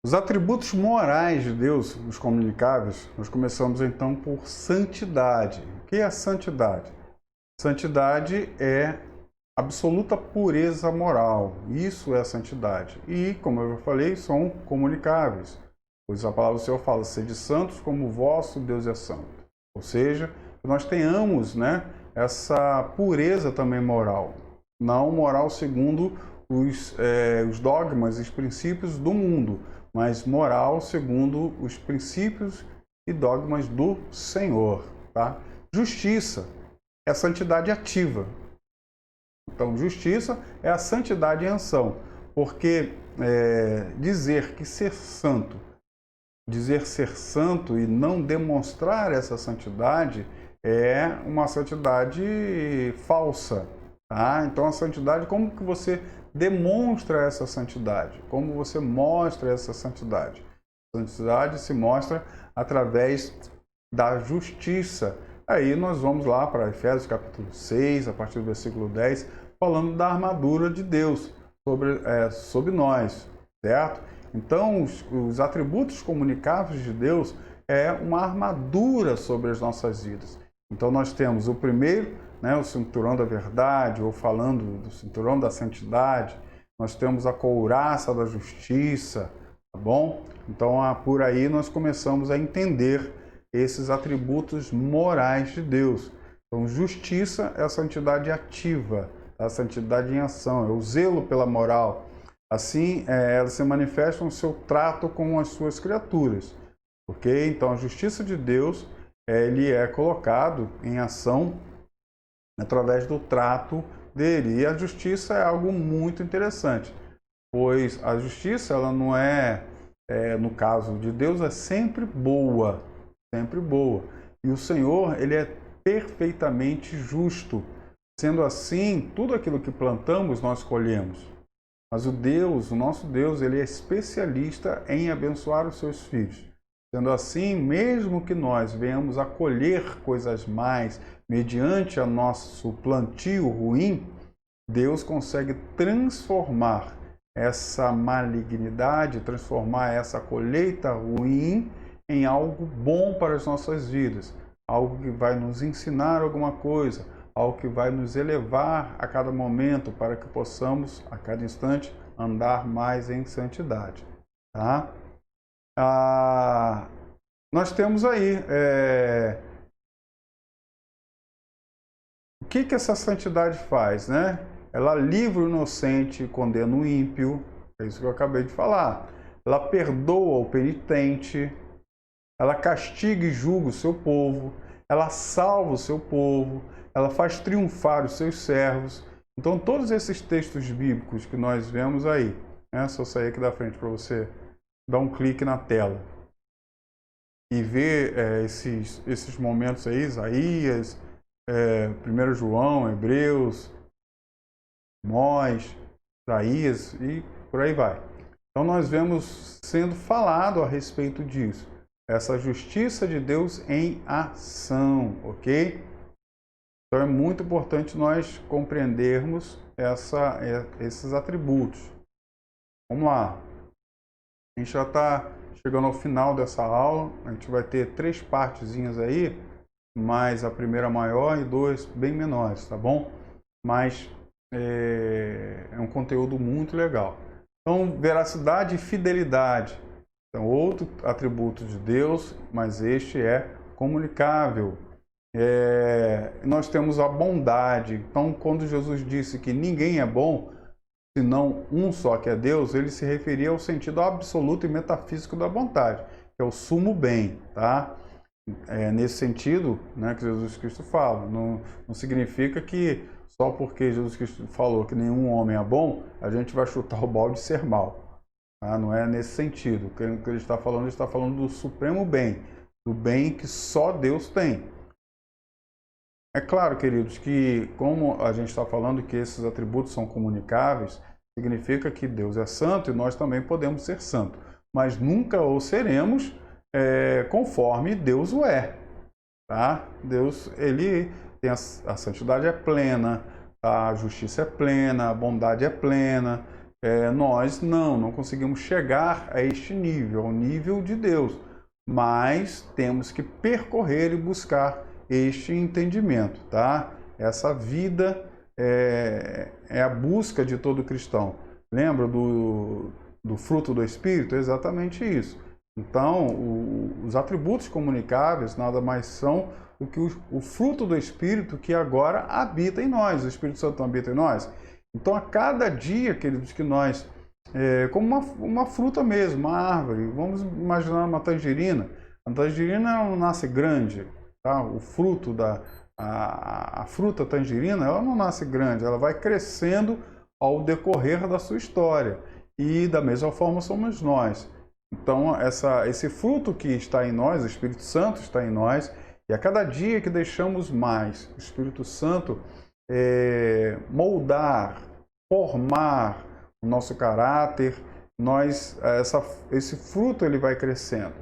Os atributos morais de Deus, os comunicáveis, nós começamos então por santidade. O que é a santidade? Santidade é absoluta pureza moral. Isso é a santidade. E, como eu já falei, são comunicáveis. Pois a palavra do Senhor fala, sede santos como o vosso Deus é santo. Ou seja, que nós tenhamos, essa pureza também moral. Não moral segundo os dogmas e os princípios do mundo, mas moral segundo os princípios e dogmas do Senhor. Tá? Justiça é a santidade ativa. Então, justiça é a santidade em ação, porque dizer ser santo e não demonstrar essa santidade é uma santidade falsa. Tá? Então, a santidade, como que você demonstra essa santidade? Como você mostra essa santidade? A santidade se mostra através da justiça. Aí nós vamos lá para Efésios capítulo 6, a partir do versículo 10, falando da armadura de Deus sobre nós, certo? Então, os atributos comunicáveis de Deus é uma armadura sobre as nossas vidas. Então, nós temos o primeiro, o cinturão da verdade, ou falando do cinturão da santidade. Nós temos a couraça da justiça, tá bom? Então, por aí nós começamos a entender esses atributos morais de Deus. Então, justiça é a santidade ativa, a santidade em ação, é o zelo pela moral. Assim, ela se manifesta no seu trato com as suas criaturas. Ok? Então, a justiça de Deus, ele é colocado em ação através do trato dele. E a justiça é algo muito interessante, pois a justiça, ela não no caso de Deus, é sempre boa. Sempre boa. E o Senhor, ele é perfeitamente justo. Sendo assim, tudo aquilo que plantamos, nós colhemos. Mas o nosso Deus, ele é especialista em abençoar os seus filhos. Sendo assim, mesmo que nós venhamos a colher coisas mais mediante o nosso plantio ruim, Deus consegue transformar essa malignidade, transformar essa colheita ruim em algo bom para as nossas vidas, algo que vai nos ensinar alguma coisa, algo que vai nos elevar a cada momento para que possamos, a cada instante, andar mais em santidade. Tá? Nós temos aí o que essa santidade faz, né? Ela livra o inocente e condena o ímpio, é isso que eu acabei de falar. Ela perdoa o penitente, ela castiga e julga o seu povo, ela salva o seu povo, ela faz triunfar os seus servos. Então, todos esses textos bíblicos que nós vemos aí, só sair aqui da frente para você dar um clique na tela e ver esses momentos aí, Isaías, 1 João, Hebreus, Amós, Isaías e por aí vai. Então, nós vemos sendo falado a respeito disso. Essa justiça de Deus em ação, ok? Então é muito importante nós compreendermos esses atributos. Vamos lá. A gente já está chegando ao final dessa aula. A gente vai ter 3 partezinhas aí, mais a primeira maior e 2 bem menores, tá bom? Mas é um conteúdo muito legal. Então, veracidade e fidelidade. Então, outro atributo de Deus, mas este é comunicável. Nós temos a bondade. Então, quando Jesus disse que ninguém é bom, senão um só que é Deus, ele se referia ao sentido absoluto e metafísico da bondade, que é o sumo bem, tá? Nesse sentido, que Jesus Cristo fala. Não significa que só porque Jesus Cristo falou que nenhum homem é bom, a gente vai chutar o balde e ser mal. Não é nesse sentido. O que ele está falando do supremo bem, do bem que só Deus tem. É claro, queridos, que como a gente está falando que esses atributos são comunicáveis, significa que Deus é santo e nós também podemos ser santos. Mas nunca o seremos conforme Deus o é. Tá? Deus, ele tem a santidade é plena, a justiça é plena, a bondade é plena. nós não conseguimos chegar a este nível, ao nível de Deus, mas temos que percorrer e buscar este entendimento, tá? Essa vida é a busca de todo cristão. Lembra do fruto do Espírito? É exatamente isso. Então, os atributos comunicáveis nada mais são do que o fruto do Espírito que agora habita em nós. O Espírito Santo habita em nós. Então, a cada dia, queridos, que nós, como uma fruta mesmo, uma árvore, vamos imaginar uma tangerina. A tangerina não nasce grande, tá? O fruto a fruta tangerina, ela não nasce grande, ela vai crescendo ao decorrer da sua história. E da mesma forma somos nós. Então, esse fruto que está em nós, o Espírito Santo está em nós, e a cada dia que deixamos mais o Espírito Santo moldar, formar o nosso caráter, esse fruto ele vai crescendo.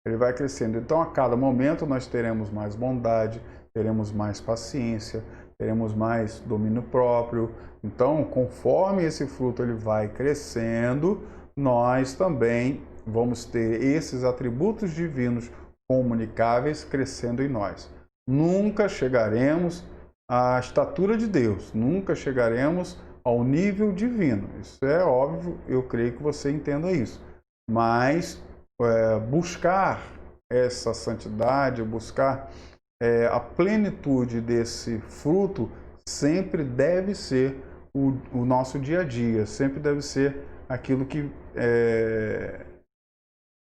Ele vai crescendo. Então, a cada momento nós teremos mais bondade, teremos mais paciência, teremos mais domínio próprio. Então, conforme esse fruto ele vai crescendo, nós também vamos ter esses atributos divinos comunicáveis crescendo em nós. Nunca chegaremos à estatura de Deus, nunca chegaremos ao nível divino. Isso é óbvio, eu creio que você entenda isso. Mas buscar essa santidade, buscar a plenitude desse fruto sempre deve ser o nosso dia a dia, sempre deve ser aquilo que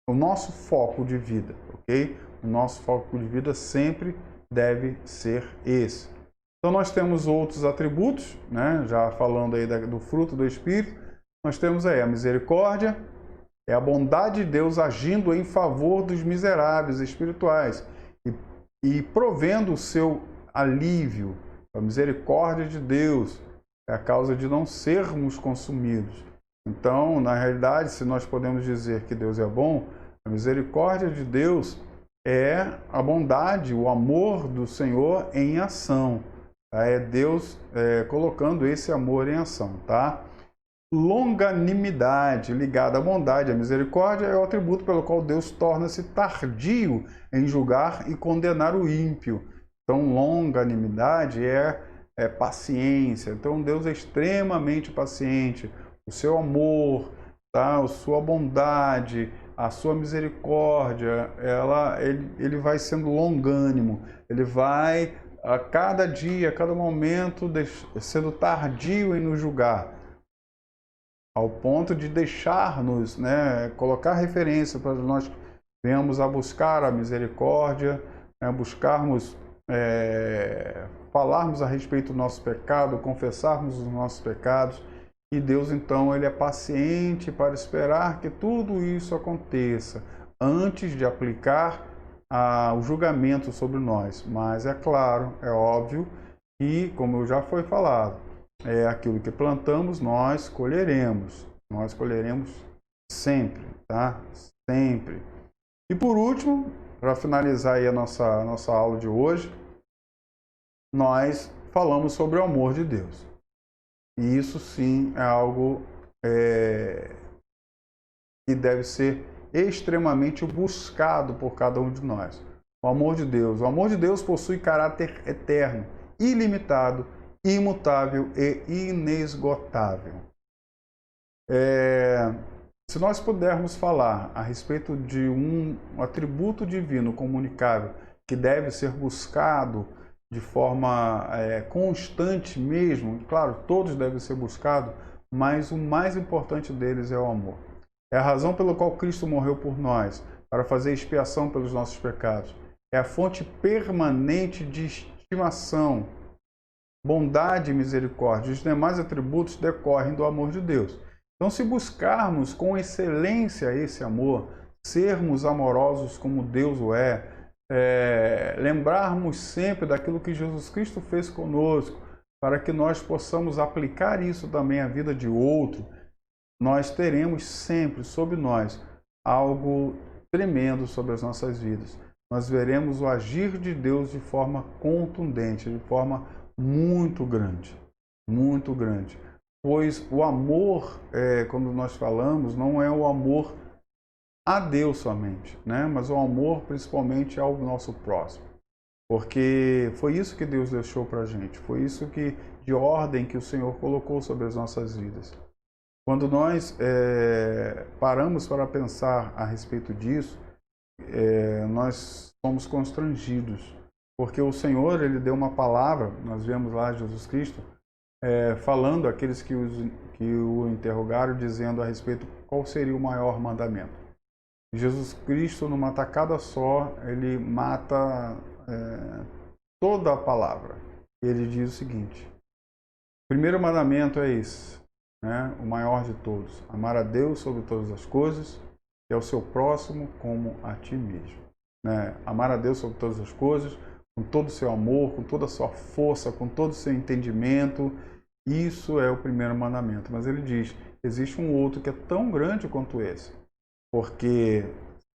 o nosso foco de vida, ok? O nosso foco de vida sempre deve ser esse. Então nós temos outros atributos, né? Já falando aí do fruto do Espírito, nós temos aí a misericórdia, é a bondade de Deus agindo em favor dos miseráveis espirituais e provendo o seu alívio. A misericórdia de Deus é a causa de não sermos consumidos. Então, na realidade, se nós podemos dizer que Deus é bom, a misericórdia de Deus é a bondade, o amor do Senhor em ação. Tá? É Deus colocando esse amor em ação, tá? Longanimidade, ligada à bondade, à misericórdia, é o atributo pelo qual Deus torna-se tardio em julgar e condenar o ímpio. Então, longanimidade é paciência. Então, Deus é extremamente paciente. O seu amor, tá? A sua bondade, a sua misericórdia, ele vai sendo longânimo. Ele vai, a cada dia, a cada momento, sendo tardio em nos julgar, ao ponto de deixar-nos, né, colocar referência para nós venhamos a buscar a misericórdia, né, buscarmos, falarmos a respeito do nosso pecado, confessarmos os nossos pecados. E Deus, então, ele é paciente para esperar que tudo isso aconteça antes de aplicar o julgamento sobre nós. Mas é claro, é óbvio que, como já foi falado, aquilo que plantamos, nós colheremos. Nós colheremos sempre, tá? Sempre. E por último, para finalizar aí a nossa aula de hoje, nós falamos sobre o amor de Deus. E isso sim é algo que deve ser extremamente buscado por cada um de nós. O amor de Deus. O amor de Deus possui caráter eterno, ilimitado, imutável e inesgotável. Se nós pudermos falar a respeito de um atributo divino comunicável que deve ser buscado de forma constante mesmo, claro, todos devem ser buscados, mas o mais importante deles é o amor. É a razão pela qual Cristo morreu por nós, para fazer expiação pelos nossos pecados. É a fonte permanente de estimação, bondade e misericórdia. Os demais atributos decorrem do amor de Deus. Então, se buscarmos com excelência esse amor, sermos amorosos como Deus o lembrarmos sempre daquilo que Jesus Cristo fez conosco, para que nós possamos aplicar isso também à vida de outro, nós teremos sempre sobre nós algo tremendo sobre as nossas vidas. Nós veremos o agir de Deus de forma contundente, de forma muito grande, muito grande. pois o amor, quando nós falamos, não é o amor a Deus somente, né? Mas o amor principalmente ao nosso próximo. Porque foi isso que Deus deixou para a gente, foi isso que de ordem que o Senhor colocou sobre as nossas vidas. Quando nós paramos para pensar a respeito disso, nós somos constrangidos, porque o Senhor ele deu uma palavra, nós vemos lá Jesus Cristo falando àqueles que o interrogaram, dizendo a respeito qual seria o maior mandamento. Jesus Cristo, numa tacada só, ele mata toda a palavra. Ele diz o seguinte: o primeiro mandamento é esse, né? O maior de todos: amar a Deus sobre todas as coisas e ao seu próximo como a ti mesmo. Né? Amar a Deus sobre todas as coisas, com todo o seu amor, com toda a sua força, com todo o seu entendimento. Isso é o primeiro mandamento. Mas ele diz: existe um outro que é tão grande quanto esse. Porque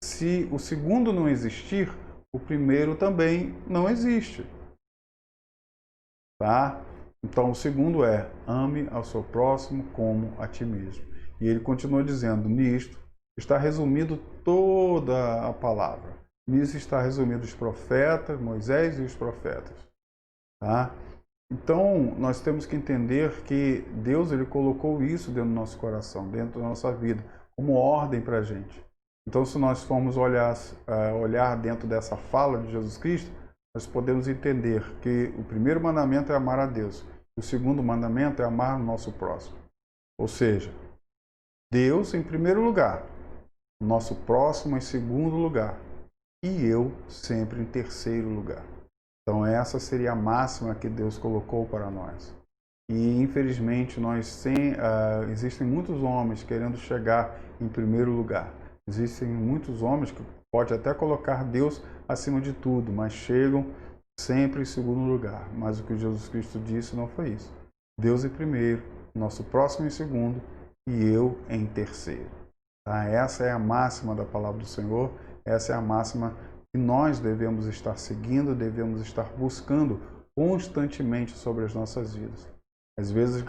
se o segundo não existir, o primeiro também não existe. Tá? Então, o segundo é: ame ao seu próximo como a ti mesmo. E ele continua dizendo: nisto está resumido toda a palavra. Nisso está resumido os profetas, Moisés e os profetas. Tá? Então, nós temos que entender que Deus ele colocou isso dentro do nosso coração, dentro da nossa vida, como ordem para a gente. Então, se nós formos olhar dentro dessa fala de Jesus Cristo, nós podemos entender que o primeiro mandamento é amar a Deus, o segundo mandamento é amar o nosso próximo. Ou seja, Deus em primeiro lugar, o nosso próximo em segundo lugar e eu sempre em terceiro lugar. Então essa seria a máxima que Deus colocou para nós. E infelizmente existem muitos homens querendo chegar em primeiro lugar. Existem muitos homens que pode até colocar Deus acima de tudo, mas chegam sempre em segundo lugar. Mas o que Jesus Cristo disse não foi isso. Deus em primeiro, nosso próximo em segundo e eu em terceiro. Tá? Essa é a máxima da palavra do Senhor, essa é a máxima que nós devemos estar seguindo, devemos estar buscando constantemente sobre as nossas vidas. Às vezes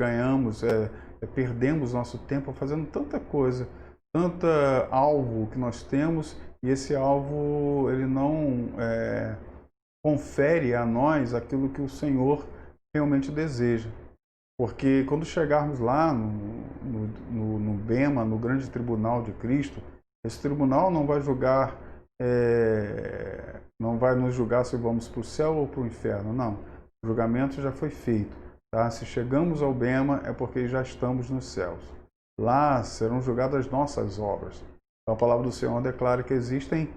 perdemos nosso tempo fazendo tanta coisa, tanta alvo que nós temos, e esse alvo ele não confere a nós aquilo que o Senhor realmente deseja. Porque quando chegarmos lá no Bema, no grande tribunal de Cristo, esse tribunal não vai julgar, não vai nos julgar se vamos para o céu ou para o inferno, não. O julgamento já foi feito. Tá? Se chegamos ao Bema é porque já estamos nos céus. Lá serão julgadas as nossas obras. Então, a palavra do Senhor declara que existem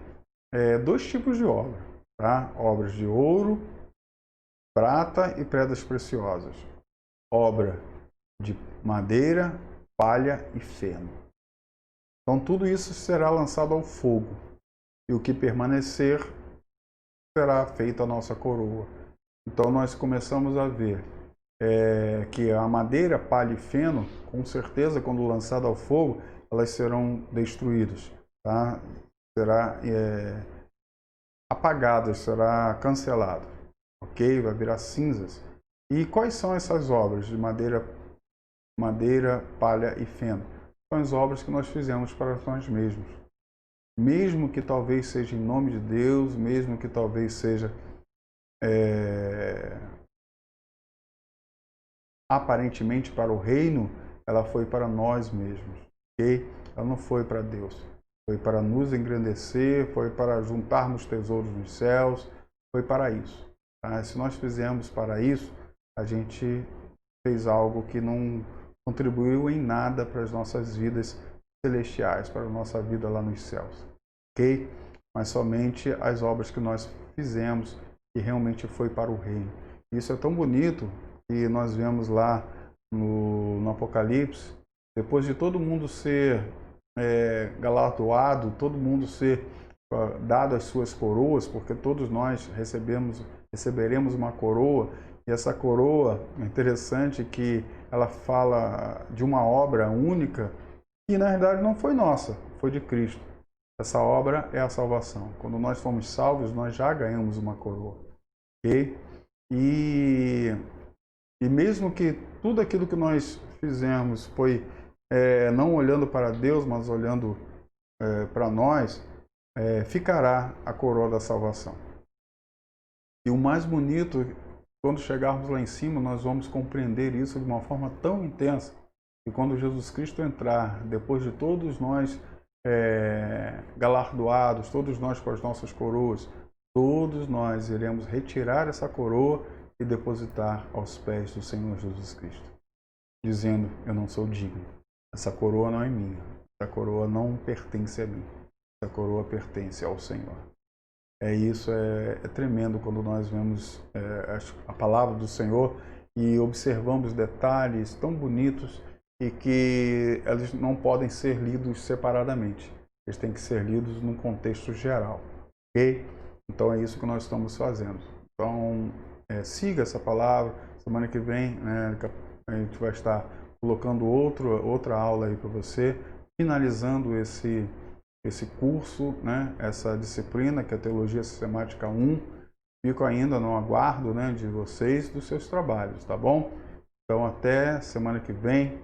dois tipos de obra. Tá? Obras de ouro, prata e pedras preciosas. Obra de madeira, palha e feno. Então tudo isso será lançado ao fogo, e o que permanecer será feita a nossa coroa. Então nós começamos a ver que a madeira, palha e feno, com certeza quando lançada ao fogo, elas serão destruídas, tá? Será apagadas, será cancelado, ok? Vai virar cinzas. E quais são essas obras de madeira, palha e feno? São as obras que nós fizemos para nós mesmos. Mesmo que talvez seja em nome de Deus, mesmo que talvez seja aparentemente para o reino, ela foi para nós mesmos, ok? Ela não foi para Deus. Foi para nos engrandecer, foi para juntarmos tesouros nos céus, foi para isso. Tá? Se nós fizemos para isso, a gente fez algo que não contribuiu em nada para as nossas vidas celestiais, para a nossa vida lá nos céus, ok? Mas somente as obras que nós fizemos, que realmente foi para o reino. Isso é tão bonito que nós vemos lá no Apocalipse, depois de todo mundo ser galardoado, todo mundo ser dado as suas coroas, porque todos nós receberemos uma coroa. E essa coroa, é interessante que ela fala de uma obra única que na verdade não foi nossa, foi de Cristo. Essa obra é a salvação. Quando nós fomos salvos, nós já ganhamos uma coroa. Okay? E mesmo que tudo aquilo que nós fizermos foi não olhando para Deus, mas olhando para nós, ficará a coroa da salvação. E o mais bonito, quando chegarmos lá em cima, nós vamos compreender isso de uma forma tão intensa. E quando Jesus Cristo entrar, depois de todos nós galardoados, todos nós com as nossas coroas, todos nós iremos retirar essa coroa e depositar aos pés do Senhor Jesus Cristo, dizendo: eu não sou digno, essa coroa não é minha, essa coroa não pertence a mim, essa coroa pertence ao Senhor. Isso é tremendo quando nós vemos a palavra do Senhor e observamos detalhes tão bonitos e que eles não podem ser lidos separadamente. Eles têm que ser lidos num contexto geral, ok? Então é isso que nós estamos fazendo. Então siga essa palavra. Semana que vem, né, a gente vai estar colocando outra aula aí para você, finalizando esse curso, né, essa disciplina que é a Teologia Sistemática 1. Fico ainda no aguardo, né, de vocês, dos seus trabalhos, tá bom? Então até semana que vem.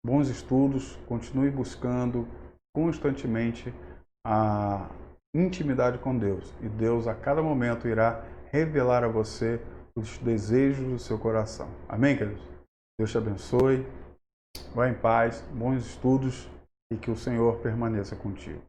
Bons estudos, continue buscando constantemente a intimidade com Deus. E Deus a cada momento irá revelar a você os desejos do seu coração. Amém, queridos? Deus te abençoe. Vá em paz, bons estudos e que o Senhor permaneça contigo.